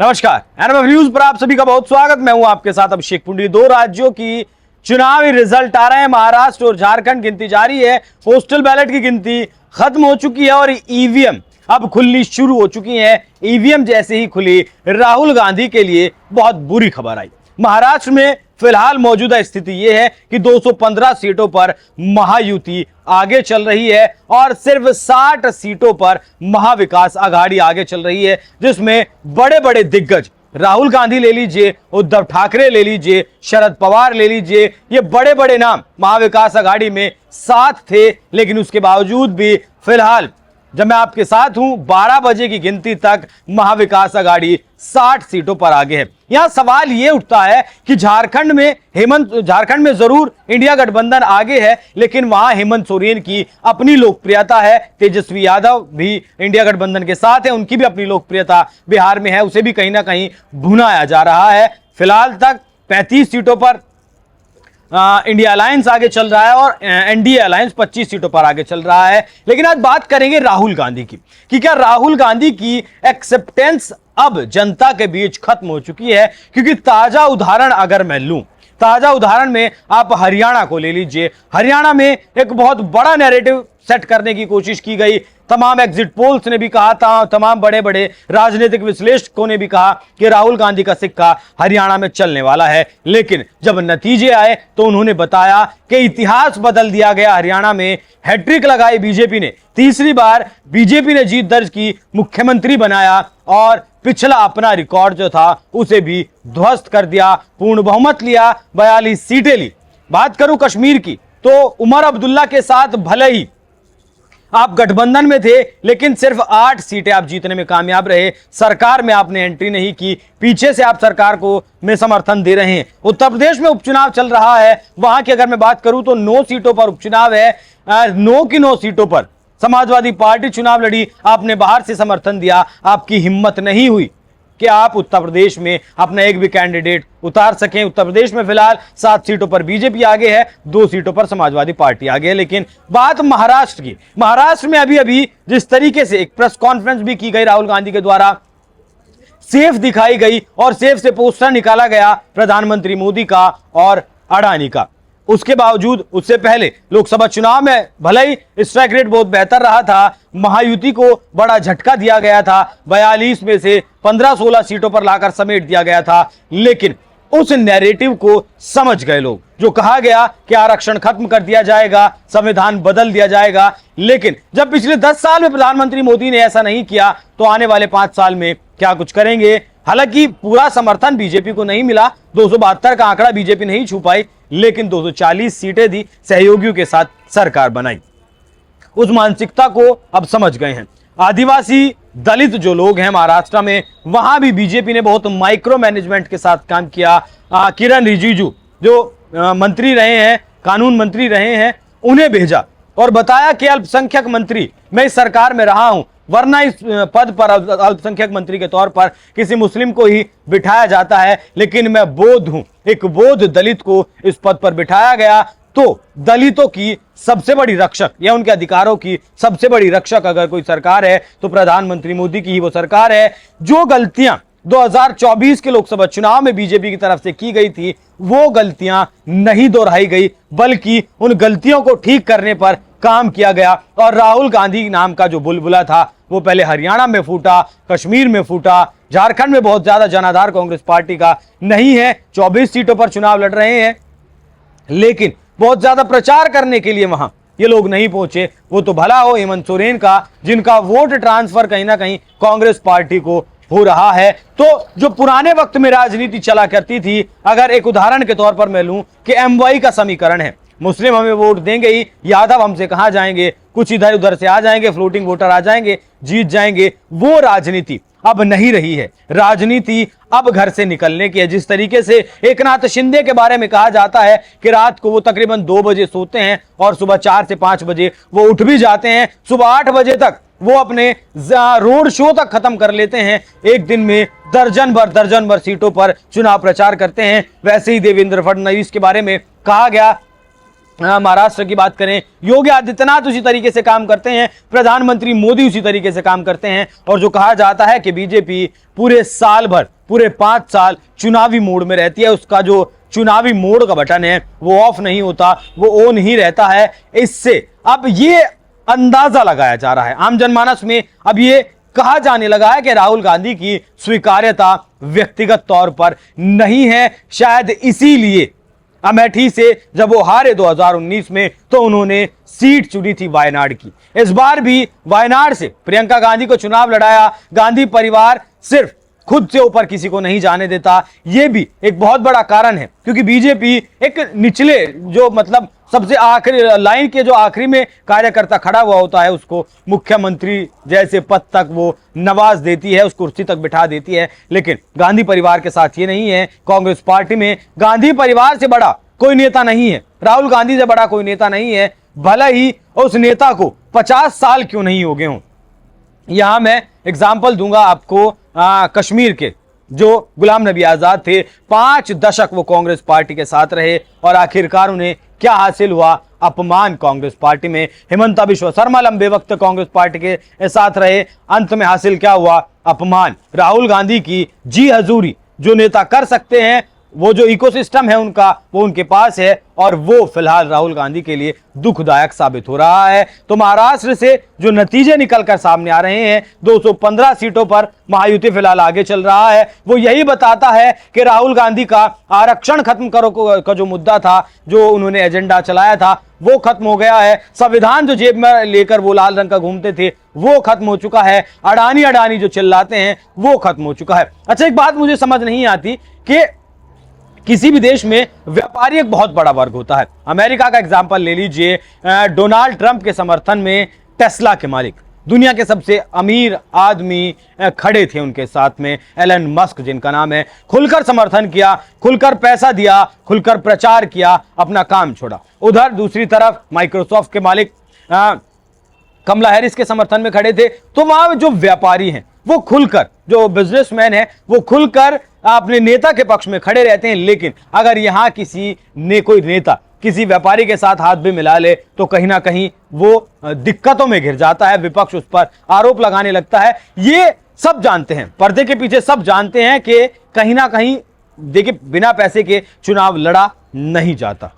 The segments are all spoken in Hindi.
नमस्कार, एनएमएफ न्यूज पर आप सभी का बहुत स्वागत। मैं हूं आपके साथ अभिषेक पुंडी। दो राज्यों की चुनावी रिजल्ट आ रहे हैं, महाराष्ट्र और झारखंड। गिनती जारी है, पोस्टल बैलेट की गिनती खत्म हो चुकी है और ईवीएम अब खुलनी शुरू हो चुकी है। ईवीएम जैसे ही खुली, राहुल गांधी के लिए बहुत बुरी खबर आई। महाराष्ट्र में फिलहाल मौजूदा स्थिति यह है कि 215 सीटों पर महायुति आगे चल रही है और सिर्फ 60 सीटों पर महाविकास आघाड़ी आगे चल रही है, जिसमें बड़े बड़े दिग्गज राहुल गांधी ले लीजिए, उद्धव ठाकरे ले लीजिए, शरद पवार ले लीजिए, ये बड़े बड़े नाम महाविकास आघाड़ी में साथ थे। लेकिन उसके बावजूद भी फिलहाल जब मैं आपके साथ हूं 12 बजे की गिनती तक महाविकास आघाड़ी 60 सीटों पर आगे है। यहां सवाल यह उठता है कि झारखंड में जरूर इंडिया गठबंधन आगे है, लेकिन वहां हेमंत सोरेन की अपनी लोकप्रियता है। तेजस्वी यादव भी इंडिया गठबंधन के साथ है, उनकी भी अपनी लोकप्रियता बिहार में है, उसे भी कहीं ना कहीं भुनाया जा रहा है। फिलहाल तक 35 सीटों पर इंडिया अलायंस आगे चल रहा है और एनडीए अलायंस 25 सीटों पर आगे चल रहा है। लेकिन आज बात करेंगे राहुल गांधी की कि क्या राहुल गांधी की एक्सेप्टेंस अब जनता के बीच खत्म हो चुकी है। क्योंकि ताजा उदाहरण अगर मैं लूं, ताजा उदाहरण में आप हरियाणा को ले लीजिए। हरियाणा में एक बहुत बड़ा नैरेटिव सेट करने की कोशिश की गई। तमाम एग्जिट पोल्स ने भी कहा था, तमाम बड़े बड़े राजनीतिक विश्लेषकों ने भी कहा कि राहुल गांधी का सिक्का हरियाणा में चलने वाला है। लेकिन जब नतीजे आए तो उन्होंने बताया कि इतिहास बदल दिया गया। हरियाणा में हैट्रिक लगाई बीजेपी ने, तीसरी बार बीजेपी ने जीत दर्ज की, मुख्यमंत्री बनाया और पिछला अपना रिकॉर्ड जो था उसे भी ध्वस्त कर दिया। पूर्ण बहुमत लिया, 42 सीटें ली। बात करूं कश्मीर की तो उमर अब्दुल्ला के साथ भले ही आप गठबंधन में थे, लेकिन सिर्फ 8 सीटें आप जीतने में कामयाब रहे। सरकार में आपने एंट्री नहीं की, पीछे से आप सरकार को में समर्थन दे रहे हैं। उत्तर प्रदेश में उपचुनाव चल रहा है, वहां की अगर मैं बात करूं तो 9 सीटों पर उपचुनाव है। 9 की 9 सीटों पर समाजवादी पार्टी चुनाव लड़ी, आपने बाहर से समर्थन दिया। आपकी हिम्मत नहीं हुई कि आप उत्तर प्रदेश में अपना एक भी कैंडिडेट उतार सकें। उत्तर प्रदेश में फिलहाल 7 सीटों पर बीजेपी आगे है, 2 सीटों पर समाजवादी पार्टी आगे है। लेकिन बात महाराष्ट्र की, महाराष्ट्र में अभी जिस तरीके से एक प्रेस कॉन्फ्रेंस भी की गई राहुल गांधी के द्वारा, सेफ दिखाई गई और सेफ से पोस्टर निकाला गया प्रधानमंत्री मोदी का और अडानी का। उसके बावजूद उससे पहले लोकसभा चुनाव में भले ही स्ट्राइक रेट बहुत बेहतर रहा था, महायुति को बड़ा झटका दिया गया था, 42 में से 15-16 सीटों पर लाकर समेट दिया गया था। लेकिन उस नैरेटिव को समझ गए लोग, जो कहा गया कि आरक्षण खत्म कर दिया जाएगा, संविधान बदल दिया जाएगा। लेकिन जब पिछले 10 साल में प्रधानमंत्री मोदी ने ऐसा नहीं किया, तो आने वाले 5 साल में क्या कुछ करेंगे। हालांकि पूरा समर्थन बीजेपी को नहीं मिला, 272 का आंकड़ा बीजेपी नहीं छू पाई, लेकिन 240 सीटें दी, सहयोगियों के साथ सरकार बनाई। उस मानसिकता को अब समझ गए हैं। आदिवासी दलित जो लोग हैं महाराष्ट्र में, वहां भी बीजेपी ने बहुत माइक्रो मैनेजमेंट के साथ काम किया। किरण रिजिजू जो मंत्री रहे हैं, कानून मंत्री रहे हैं, उन्हें भेजा और बताया कि अल्पसंख्यक मंत्री मैं इस सरकार में रहा हूं, वरना इस पद पर अल्पसंख्यक मंत्री के तौर पर किसी मुस्लिम को ही बिठाया जाता है, लेकिन मैं बौद्ध हूं, एक बौद्ध दलित को इस पद पर बिठाया गया। तो दलितों की सबसे बड़ी रक्षक या उनके अधिकारों की सबसे बड़ी रक्षक अगर कोई सरकार है तो प्रधानमंत्री मोदी की ही वो सरकार है। जो गलतियां 2024 के लोकसभा चुनाव में बीजेपी की तरफ से की गई थी, वो गलतियां नहीं दोहराई गई, बल्कि उन गलतियों को ठीक करने पर काम किया गया। और राहुल गांधी नाम का जो बुलबुला था वो पहले हरियाणा में फूटा, कश्मीर में फूटा, झारखंड में बहुत ज्यादा जनाधार कांग्रेस पार्टी का नहीं है। 24 सीटों पर चुनाव लड़ रहे हैं, लेकिन बहुत ज्यादा प्रचार करने के लिए वहां ये लोग नहीं पहुंचे। वो तो भला हो हेमंत सोरेन का, जिनका वोट ट्रांसफर कहीं ना कहीं कांग्रेस पार्टी को हो रहा है। तो जो पुराने वक्त में राजनीति चला करती थी, अगर एक उदाहरण के तौर पर मैं लूं कि एमवाई का समीकरण है, मुस्लिम हमें वोट देंगे ही, यादव हमसे कहां जाएंगे, कुछ इधर उधर से आ जाएंगे, फ्लोटिंग वोटर आ जाएंगे, जीत जाएंगे। वो राजनीति अब नहीं रही है। राजनीति अब घर से निकलने की है। जिस तरीके से एकनाथ शिंदे के बारे में कहा जाता है कि रात को वो तकरीबन 2 बजे सोते हैं और सुबह 4 से 5 बजे वो उठ भी जाते हैं, सुबह 8 बजे तक वो अपने रोड शो तक खत्म कर लेते हैं, एक दिन में दर्जन भर सीटों पर चुनाव प्रचार करते हैं। वैसे ही देवेंद्र फडणवीस के बारे में कहा गया महाराष्ट्र की बात करें, योगी आदित्यनाथ उसी तरीके से काम करते हैं, प्रधानमंत्री मोदी उसी तरीके से काम करते हैं। और जो कहा जाता है कि बीजेपी पूरे साल भर, पूरे 5 साल चुनावी मोड में रहती है, उसका जो चुनावी मोड का बटन है वो ऑफ नहीं होता, वो ऑन ही रहता है। इससे अब ये अंदाजा लगाया जा रहा है आम जनमानस में, अब ये कहा जाने लगा है कि राहुल गांधी की स्वीकार्यता व्यक्तिगत तौर पर नहीं है। शायद इसीलिए अमेठी से जब वो हारे 2019 में तो उन्होंने सीट चुनी थी वायनाड की। इस बार भी वायनाड से प्रियंका गांधी को चुनाव लड़ाया। गांधी परिवार सिर्फ खुद से ऊपर किसी को नहीं जाने देता, यह भी एक बहुत बड़ा कारण है, क्योंकि बीजेपी एक निचले, जो मतलब सबसे आखिरी लाइन के जो आखिरी में कार्यकर्ता खड़ा हुआ होता है, उसको मुख्यमंत्री जैसे पद तक वो नवाज देती है, उस कुर्सी तक बिठा देती है। लेकिन गांधी परिवार के साथ ये नहीं है। कांग्रेस पार्टी में गांधी परिवार से बड़ा कोई नेता नहीं है, राहुल गांधी से बड़ा कोई नेता नहीं है, भले ही उस नेता को 50 साल क्यों नहीं हो गए हों। यहां मैं एग्जाम्पल दूंगा आपको कश्मीर के, जो गुलाम नबी आजाद थे, 5 दशक वो कांग्रेस पार्टी के साथ रहे और आखिरकार उन्हें क्या हासिल हुआ? अपमान कांग्रेस पार्टी में। हिमंता बिश्वा शर्मा लंबे वक्त कांग्रेस पार्टी के साथ रहे, अंत में हासिल क्या हुआ? अपमान। राहुल गांधी की जी हजूरी जो नेता कर सकते हैं, वो जो इकोसिस्टम है उनका, वो उनके पास है, और वो फिलहाल राहुल गांधी के लिए दुखदायक साबित हो रहा है। तो महाराष्ट्र से जो नतीजे निकलकर सामने आ रहे हैं, 215 सीटों पर महायुति फिलहाल आगे चल रहा है, वो यही बताता है कि राहुल गांधी का आरक्षण खत्म करो का जो मुद्दा था, जो उन्होंने एजेंडा चलाया था, वो खत्म हो गया है। संविधान जो जेब में लेकर वो लाल रंग का घूमते थे, वो खत्म हो चुका है। अडानी अडानी जो चिल्लाते हैं, वो खत्म हो चुका है। अच्छा, एक बात मुझे समझ नहीं आती कि किसी भी देश में व्यापारी एक बहुत बड़ा वर्ग होता है। अमेरिका का एग्जांपल ले लीजिए, डोनाल्ड ट्रंप के समर्थन में टेस्ला के मालिक, दुनिया के सबसे अमीर आदमी खड़े थे उनके साथ में, एलन मस्क जिनका नाम है, खुलकर समर्थन किया, खुलकर पैसा दिया, खुलकर प्रचार किया, अपना काम छोड़ा। उधर दूसरी तरफ माइक्रोसॉफ्ट के मालिक कमला हैरिस के समर्थन में खड़े थे। तो वहां जो व्यापारी हैं वो खुलकर, जो बिजनेसमैन है वो खुलकर अपने नेता के पक्ष में खड़े रहते हैं। लेकिन अगर यहां किसी ने, कोई नेता किसी व्यापारी के साथ हाथ भी मिला ले तो कहीं ना कहीं वो दिक्कतों में घिर जाता है, विपक्ष उस पर आरोप लगाने लगता है। ये सब जानते हैं, पर्दे के पीछे सब जानते हैं कि कहीं ना कहीं देखिए, बिना पैसे के चुनाव लड़ा नहीं जाता।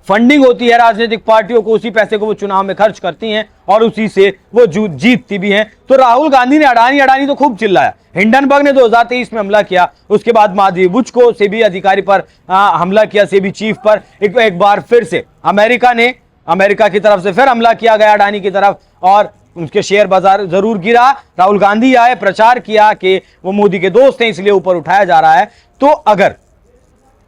फंडिंग होती है राजनीतिक पार्टियों को, उसी पैसे को वो चुनाव में खर्च करती हैं और उसी से वो जीतती भी हैं। तो राहुल गांधी ने अडानी अडानी तो खूब चिल्लाया। हिंडनबर्ग ने 2023 में हमला किया, उसके बाद माधवी बुच को, सेबी अधिकारी पर हमला किया, सेबी चीफ पर। एक बार फिर से अमेरिका की तरफ से फिर हमला किया गया अडानी की तरफ, और उनके शेयर बाजार जरूर गिरा। राहुल गांधी आए, प्रचार किया कि वो मोदी के दोस्त हैं, इसलिए ऊपर उठाया जा रहा है। तो अगर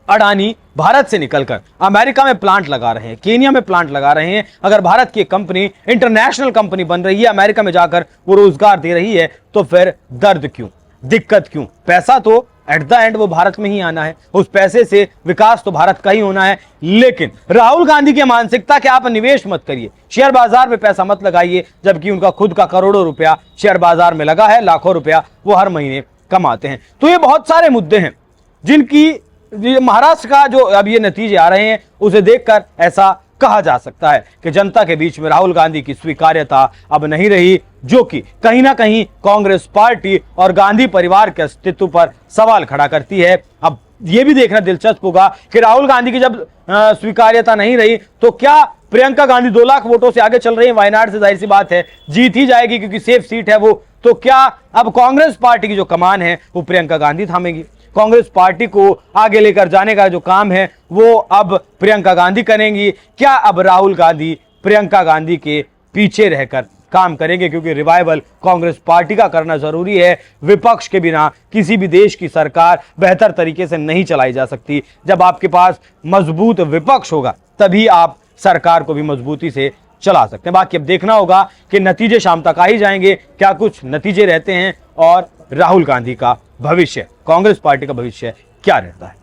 अडानी भारत से निकलकर अमेरिका में प्लांट लगा रहे हैं, केनिया में प्लांट लगा रहे हैं, अगर भारत की कंपनी इंटरनेशनल कंपनी बन रही है, अमेरिका में जाकर वो रोजगार दे रही है, तो फिर दर्द क्यों, दिक्कत क्यों? पैसा तो एट द एंड वो भारत में ही आना है, उस पैसे से विकास तो भारत का ही होना है। लेकिन राहुल गांधी की मानसिकता कि आप निवेश मत करिए, शेयर बाजार में पैसा मत लगाइए, जबकि उनका खुद का करोड़ों रुपया शेयर बाजार में लगा है, लाखों रुपया वो हर महीने कमाते हैं। तो ये बहुत सारे मुद्दे हैं जिनकी महाराष्ट्र का जो अब ये नतीजे आ रहे हैं, उसे देखकर ऐसा कहा जा सकता है कि जनता के बीच में राहुल गांधी की स्वीकार्यता अब नहीं रही, जो कि कहीं ना कहीं कांग्रेस पार्टी और गांधी परिवार के अस्तित्व पर सवाल खड़ा करती है। अब यह भी देखना दिलचस्प होगा कि राहुल गांधी की जब स्वीकार्यता नहीं रही, तो क्या प्रियंका गांधी 2 लाख वोटों से आगे चल रही है वायनाड से, जाहिर सी बात है जीत ही जाएगी क्योंकि सेफ सीट है वो। तो क्या अब कांग्रेस पार्टी की जो कमान है वो प्रियंका गांधी थामेगी? कांग्रेस पार्टी को आगे लेकर जाने का जो काम है वो अब प्रियंका गांधी करेंगी? क्या अब राहुल गांधी प्रियंका गांधी के पीछे रहकर काम करेंगे? क्योंकि रिवाइवल कांग्रेस पार्टी का करना जरूरी है। विपक्ष के बिना किसी भी देश की सरकार बेहतर तरीके से नहीं चलाई जा सकती। जब आपके पास मजबूत विपक्ष होगा तभी आप सरकार को भी मजबूती से चला सकते हैं। बाकी अब देखना होगा कि नतीजे शाम तक आ ही जाएंगे, क्या कुछ नतीजे रहते हैं और राहुल गांधी का भविष्य, कांग्रेस पार्टी का भविष्य क्या रहता है।